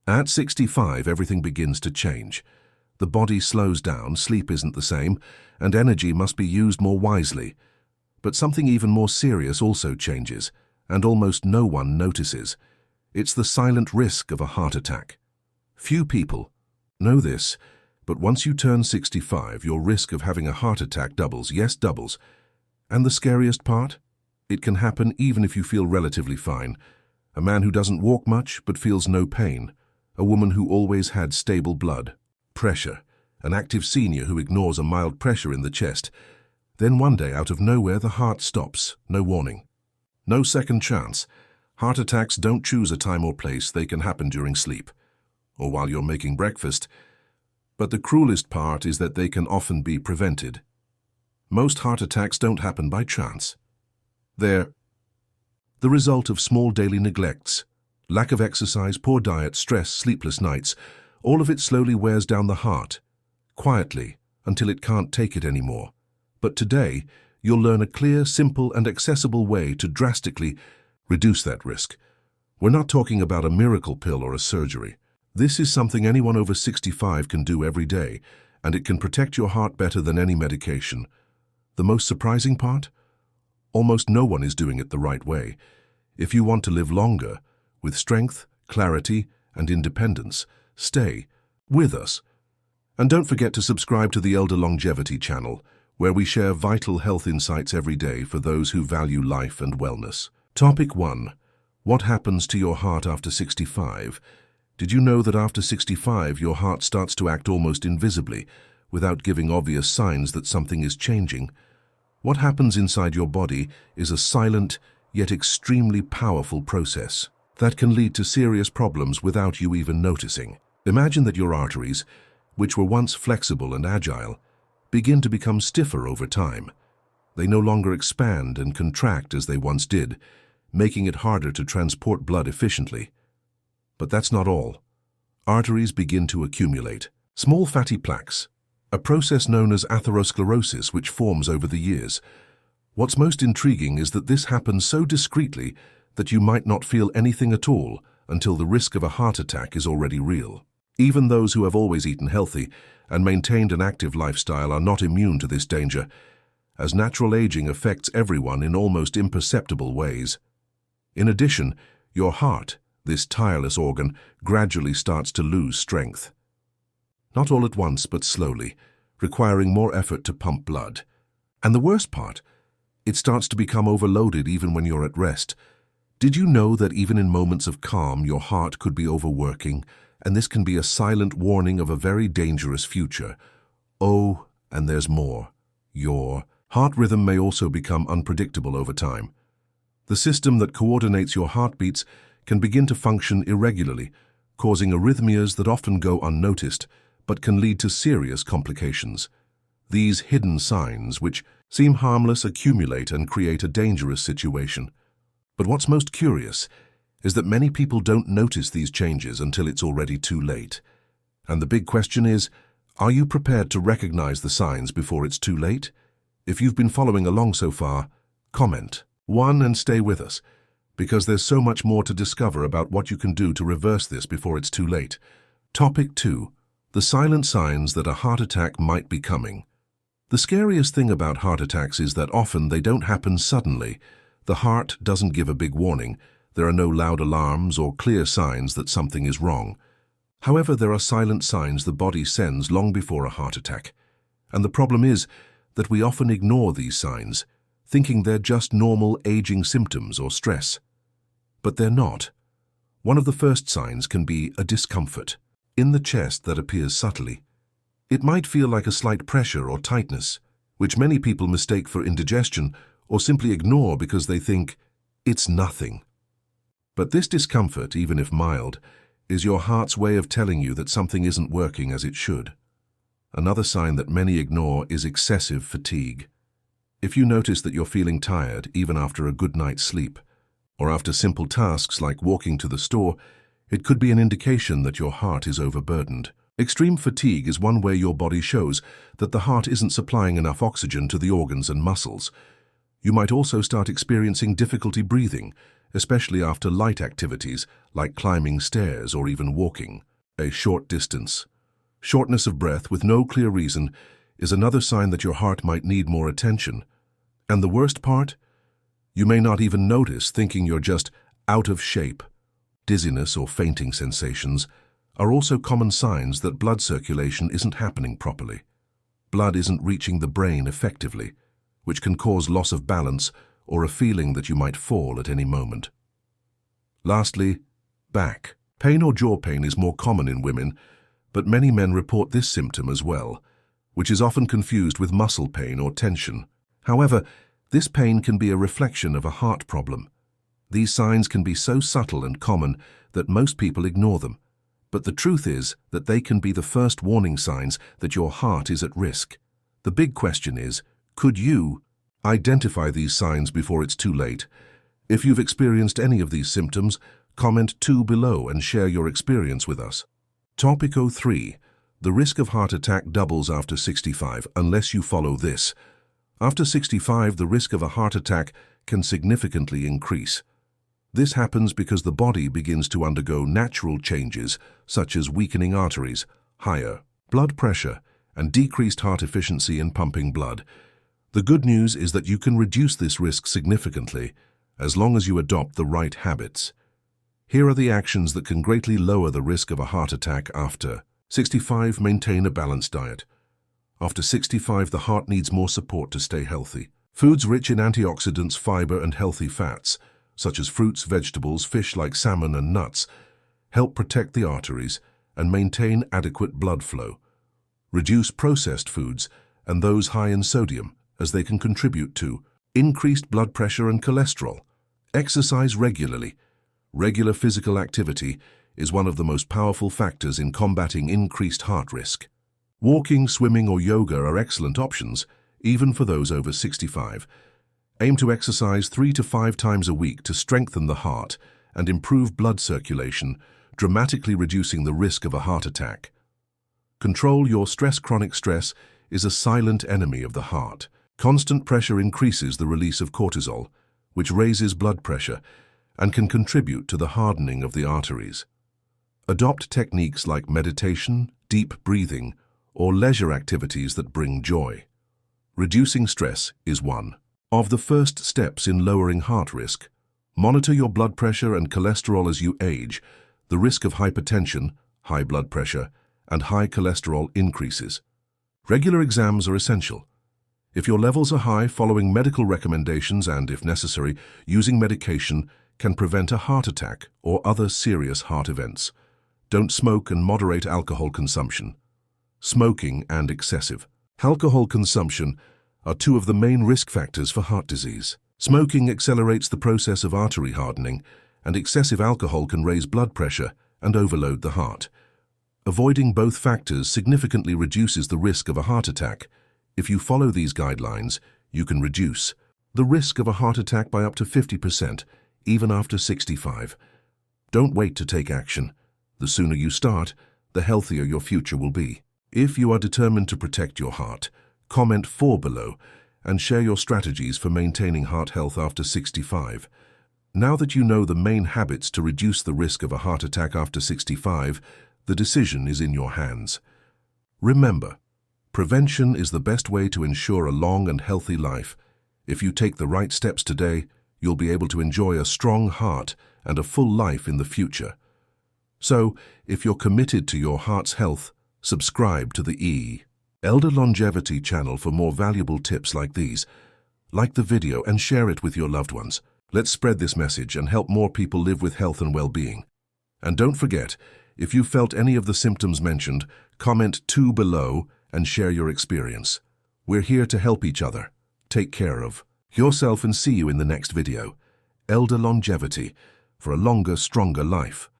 At 65, everything begins to change. The body slows down, sleep isn't the same, and energy must be used more wisely. But something even more serious also changes, and almost no one notices. It's the silent risk of a heart attack. Few people know this, but once you turn 65, your risk of having a heart attack doubles. Yes, doubles. And the scariest part? It can happen even if you feel relatively fine. A man who doesn't walk much but feels no pain. A woman who always had stable blood pressure. An active senior who ignores a mild pressure in the chest. Then one day, out of nowhere, the heart stops. No warning. No second chance. Heart attacks don't choose a time or place. They can happen during sleep or while you're making breakfast. But the cruelest part is that they can often be prevented. Most heart attacks don't happen by chance. They're the result of small daily neglects, lack of exercise, poor diet, stress, sleepless nights. All of it slowly wears down the heart, quietly, until it can't take it anymore. But today, you'll learn a clear, simple, and accessible way to drastically reduce that risk. We're not talking about a miracle pill or a surgery. This is something anyone over 65 can do every day, and it can protect your heart better than any medication. The most surprising part? Almost no one is doing it the right way. If you want to live longer, with strength, clarity, and independence, stay with us. And don't forget to subscribe to the Elder Longevity channel, where we share vital health insights every day for those who value life and wellness. Topic 1. What happens to your heart after 65? Did you know that after 65, your heart starts to act almost invisibly, without giving obvious signs that something is changing? What happens inside your body is a silent, yet extremely powerful process that can lead to serious problems without you even noticing. Imagine that your arteries, which were once flexible and agile, begin to become stiffer over time. They no longer expand and contract as they once did, making it harder to transport blood efficiently. But that's not all. Arteries begin to accumulate small fatty plaques, a process known as atherosclerosis which forms over the years. What's most intriguing is that this happens so discreetly that you might not feel anything at all until the risk of a heart attack is already real. Even those who have always eaten healthy and maintained an active lifestyle are not immune to this danger, as natural aging affects everyone in almost imperceptible ways. In addition, your heart, this tireless organ, gradually starts to lose strength. Not all at once, but slowly, requiring more effort to pump blood. And the worst part, it starts to become overloaded even when you're at rest. Did you know that even in moments of calm, your heart could be overworking, and this can be a silent warning of a very dangerous future? Oh, and there's more. Your heart rhythm may also become unpredictable over time. The system that coordinates your heartbeats can begin to function irregularly, causing arrhythmias that often go unnoticed, but can lead to serious complications. These hidden signs, which seem harmless, accumulate and create a dangerous situation. But what's most curious is that many people don't notice these changes until it's already too late. And the big question is, are you prepared to recognize the signs before it's too late? If you've been following along so far, comment 1 and stay with us, because there's so much more to discover about what you can do to reverse this before it's too late. Topic 2. The silent signs that a heart attack might be coming. The scariest thing about heart attacks is that often they don't happen suddenly. The heart doesn't give a big warning. There are no loud alarms or clear signs that something is wrong. However, there are silent signs the body sends long before a heart attack. And the problem is that we often ignore these signs, thinking they're just normal aging symptoms or stress. But they're not. One of the first signs can be a discomfort in the chest that appears subtly. It might feel like a slight pressure or tightness, which many people mistake for indigestion or simply ignore because they think it's nothing. But this discomfort, even if mild, is your heart's way of telling you that something isn't working as it should. Another sign that many ignore is excessive fatigue. If you notice that you're feeling tired even after a good night's sleep, or after simple tasks like walking to the store, it could be an indication that your heart is overburdened. Extreme fatigue is one way your body shows that the heart isn't supplying enough oxygen to the organs and muscles. You might also start experiencing difficulty breathing, especially after light activities like climbing stairs or even walking a short distance. Shortness of breath with no clear reason is another sign that your heart might need more attention. And the worst part? You may not even notice, thinking you're just out of shape. Dizziness or fainting sensations are also common signs that blood circulation isn't happening properly. Blood isn't reaching the brain effectively, which can cause loss of balance or a feeling that you might fall at any moment. Lastly, back. Pain or jaw pain is more common in women, but many men report this symptom as well, which is often confused with muscle pain or tension. However, this pain can be a reflection of a heart problem. These signs can be so subtle and common that most people ignore them. But the truth is that they can be the first warning signs that your heart is at risk. The big question is, could you identify these signs before it's too late? If you've experienced any of these symptoms, comment 2 below and share your experience with us. Topic 03. The risk of heart attack doubles after 65 unless you follow this. After 65, the risk of a heart attack can significantly increase. This happens because the body begins to undergo natural changes such as weakening arteries, higher blood pressure, and decreased heart efficiency in pumping blood. The good news is that you can reduce this risk significantly as long as you adopt the right habits. Here are the actions that can greatly lower the risk of a heart attack after 65. Maintain a balanced diet. After 65, the heart needs more support to stay healthy. Foods rich in antioxidants, fiber, and healthy fats, such as fruits, vegetables, fish like salmon and nuts, help protect the arteries and maintain adequate blood flow. Reduce processed foods and those high in sodium, as they can contribute to increased blood pressure and cholesterol. Exercise regularly. Regular physical activity is one of the most powerful factors in combating increased heart risk. Walking, swimming, or yoga are excellent options, even for those over 65. Aim to exercise 3 to 5 times a week to strengthen the heart and improve blood circulation, dramatically reducing the risk of a heart attack. Control your stress. Chronic stress is a silent enemy of the heart. Constant pressure increases the release of cortisol, which raises blood pressure and can contribute to the hardening of the arteries. Adopt techniques like meditation, deep breathing, or leisure activities that bring joy. Reducing stress is one of the first steps in lowering heart risk. Monitor your blood pressure and cholesterol as you age. The risk of hypertension, high blood pressure, and high cholesterol increases. Regular exams are essential. If your levels are high, following medical recommendations and, if necessary, using medication can prevent a heart attack or other serious heart events. Don't smoke and moderate alcohol consumption. Smoking and excessive alcohol consumption are 2 of the main risk factors for heart disease. Smoking accelerates the process of artery hardening, and excessive alcohol can raise blood pressure and overload the heart. Avoiding both factors significantly reduces the risk of a heart attack. If you follow these guidelines, you can reduce the risk of a heart attack by up to 50%, even after 65. Don't wait to take action. The sooner you start, the healthier your future will be. If you are determined to protect your heart, comment 4 below and share your strategies for maintaining heart health after 65. Now that you know the main habits to reduce the risk of a heart attack after 65, the decision is in your hands. Remember, prevention is the best way to ensure a long and healthy life. If you take the right steps today, you'll be able to enjoy a strong heart and a full life in the future. So, if you're committed to your heart's health, subscribe to the Elder Longevity channel for more valuable tips like these. Like the video and share it with your loved ones. Let's spread this message and help more people live with health and well-being. And don't forget, if you felt any of the symptoms mentioned, comment 2 below and share your experience. We're here to help each other. Take care of yourself and see you in the next video. Elder Longevity, for a longer, stronger life.